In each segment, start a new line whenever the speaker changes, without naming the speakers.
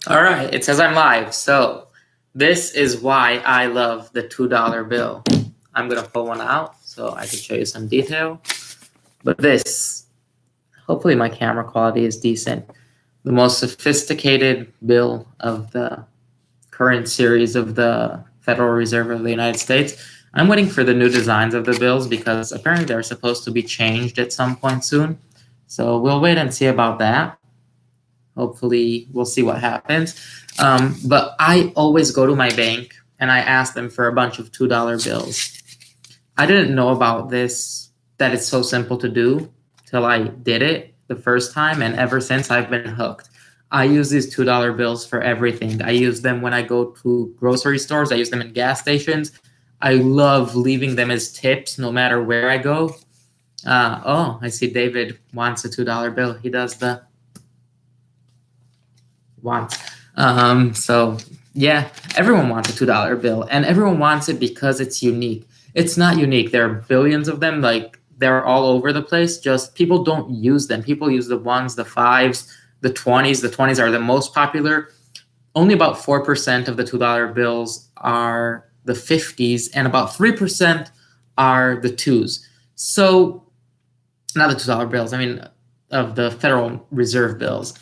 All right, it says I'm live. So this is why I love the $2 bill. I'm gonna pull one out so I can show you some detail. But this, hopefully my camera quality is decent. The most sophisticated bill of the current series of the Federal Reserve of the United States. I'm waiting for the new designs of the bills because apparently they're supposed to be changed at some point soon. So we'll wait and see about that. Hopefully, we'll see what happens. But I always go to my bank and I ask them for a bunch of $2 bills. I didn't know about this, that it's so simple to do, till I did it the first time. And ever since, I've been hooked. I use these $2 bills for everything. I use them when I go to grocery stores, I use them in gas stations. I love leaving them as tips no matter where I go. Oh, I see David wants a $2 bill. He does the wants. So yeah, everyone wants a $2 bill, and everyone wants it because it's unique. It's not unique. There are billions of them. Like they're all over the place. Just people don't use them. People use the ones, the fives, the 20s. The 20s are the most popular. Only about 4% of the $2 bills are the 50s, and about 3% are the twos. So, not the $2 bills, I mean, of the Federal Reserve bills.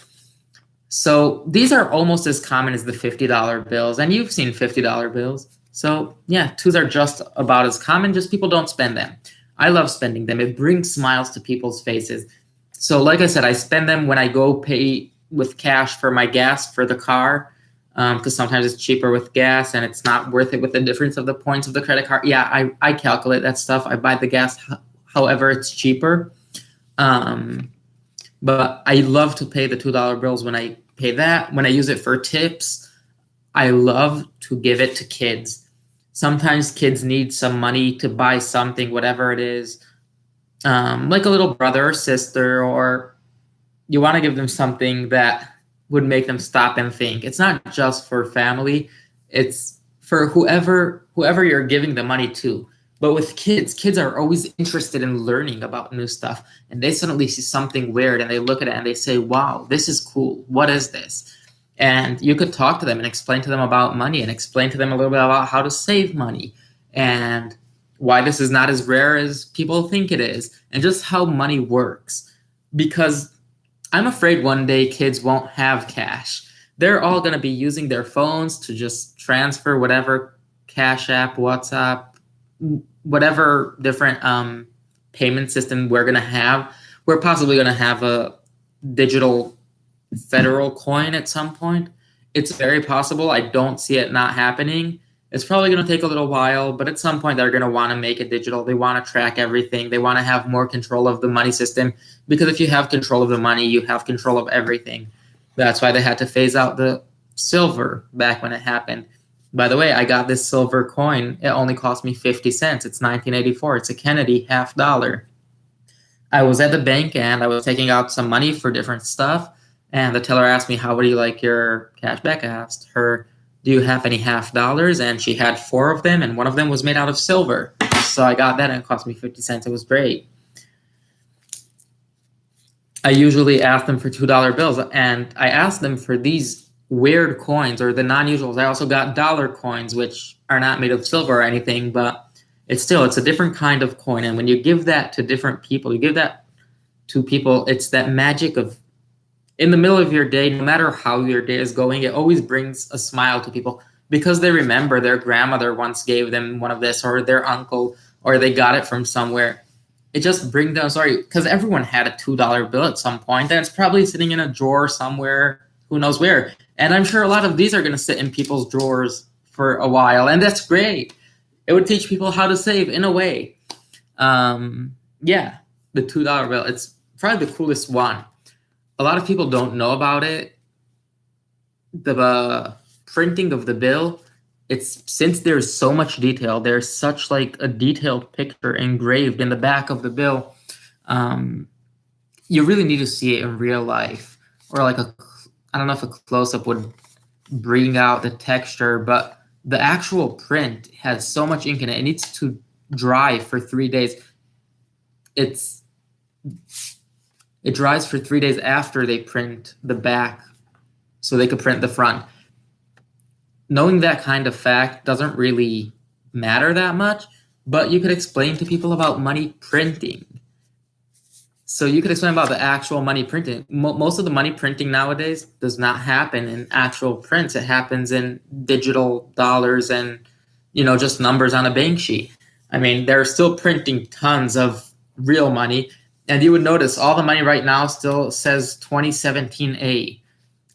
So these are almost as common as the $50 bills, and you've seen $50 bills. So yeah, twos are just about as common, just people don't spend them. I love spending them. It brings smiles to people's faces. So like I said, I spend them when I go pay with cash for my gas for the car, because sometimes it's cheaper with gas and it's not worth it with the difference of the points of the credit card. Yeah, I calculate that stuff. I buy the gas however it's cheaper. But I love to pay the $2 bills when I pay that. When I use it for tips, I love to give it to kids. Sometimes kids need some money to buy something, whatever it is, like a little brother or sister, or you want to give them something that would make them stop and think. It's not just for family, it's for whoever you're giving the money to. But with kids are always interested in learning about new stuff, and they suddenly see something weird and they look at it and they say, wow, this is cool. What is this? And you could talk to them and explain to them about money and explain to them a little bit about how to save money and why this is not as rare as people think it is, and just how money works. Because I'm afraid one day kids won't have cash. They're all going to be using their phones to just transfer whatever Cash App, WhatsApp, whatever different payment system we're going to have. We're possibly going to have a digital federal coin at some point. It's very possible. I don't see it not happening. It's probably going to take a little while, but at some point they're going to want to make it digital. They want to track everything. They want to have more control of the money system, because if you have control of the money, you have control of everything. That's why they had to phase out the silver back when it happened. By the way, I got this silver coin. It only cost me 50 cents. It's 1984. It's a Kennedy $50. I was at the bank and I was taking out some money for different stuff. And the teller asked me, how would you like your cash back? I asked her, do you have any $50? And she had 4 of them, and one of them was made out of silver. So I got that and it cost me 50 cents. It was great. I usually ask them for $2 bills, and I asked them for these weird coins or the non-usuals. I also got dollar coins, which are not made of silver or anything, but it's a different kind of coin. And when you give that to different people, you give that to people, it's that magic of, in the middle of your day, no matter how your day is going, it always brings a smile to people because they remember their grandmother once gave them one of this, or their uncle, or they got it from somewhere. It just brings them, sorry, because everyone had a $2 bill at some point, and it's probably sitting in a drawer somewhere, who knows where. And I'm sure a lot of these are going to sit in people's drawers for a while, and that's great. It would teach people how to save in a way. Yeah, the $2 bill, it's probably the coolest one. A lot of people don't know about it. The printing of the bill, it's, since there's so much detail, there's such like a detailed picture engraved in the back of the bill. You really need to see it in real life, or like I don't know if a close-up would bring out the texture, but the actual print has so much ink in it. It needs to dry for 3 days. It dries for 3 days after they print the back. so they could print the front. Knowing that kind of fact doesn't really matter that much, but you could explain to people about money printing. So you could explain about the actual money printing. Most of the money printing nowadays does not happen in actual prints. It happens in digital dollars and, just numbers on a bank sheet. I mean, they're still printing tons of real money. And you would notice all the money right now still says 2017A.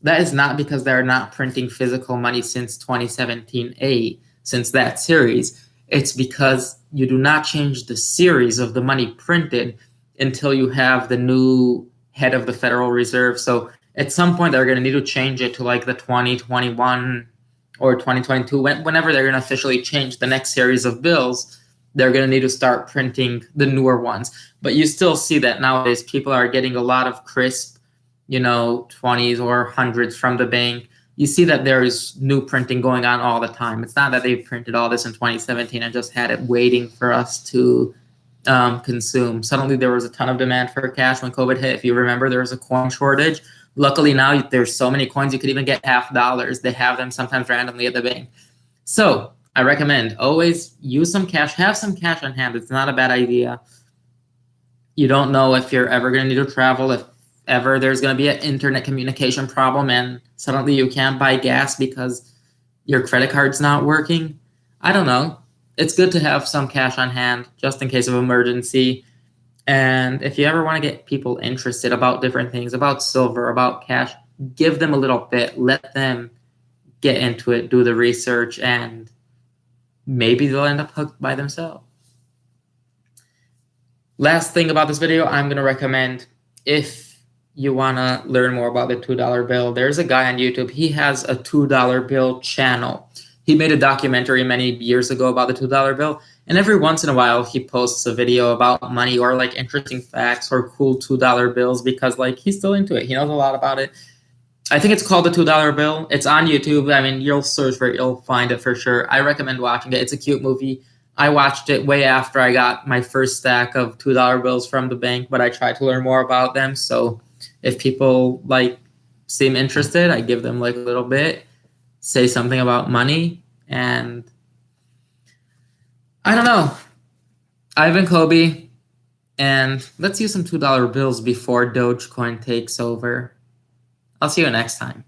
That is not because they're not printing physical money since 2017A, since that series. It's because you do not change the series of the money printed until you have the new head of the Federal Reserve. So at some point, they're going to need to change it to like the 2021 or 2022. Whenever they're going to officially change the next series of bills, they're going to need to start printing the newer ones. But you still see that nowadays people are getting a lot of crisp, 20s or 100s from the bank. You see that there is new printing going on all the time. It's not that they printed all this in 2017 and just had it waiting for us to consume. Suddenly there was a ton of demand for cash when COVID hit. If you remember, there was a coin shortage. Luckily now there's so many coins you could even get $50. They have them sometimes randomly at the bank. So I recommend always use some cash, have some cash on hand. It's not a bad idea. You don't know if you're ever going to need to travel, if ever there's going to be an internet communication problem and suddenly you can't buy gas because your credit card's not working. I don't know. It's good to have some cash on hand just in case of emergency. And if you ever want to get people interested about different things, about silver, about cash, give them a little bit, let them get into it, do the research, and maybe they'll end up hooked by themselves. Last thing about this video, I'm going to recommend, if you want to learn more about the $2 bill, there's a guy on YouTube. He has a $2 bill channel. He made a documentary many years ago about the $2 bill, and every once in a while he posts a video about money or like interesting facts or cool $2 bills because like he's still into it. He knows a lot about it. I think it's called the $2 bill. It's on YouTube. I mean, you'll search for it, you'll find it for sure. I recommend watching it. It's a cute movie. I watched it way after I got my first stack of $2 bills from the bank, but I tried to learn more about them. So if people like seem interested, I give them like a little bit, say something about money, and I don't know. I've been Kobe, and let's use some $2 bills before Dogecoin takes over. I'll see you next time.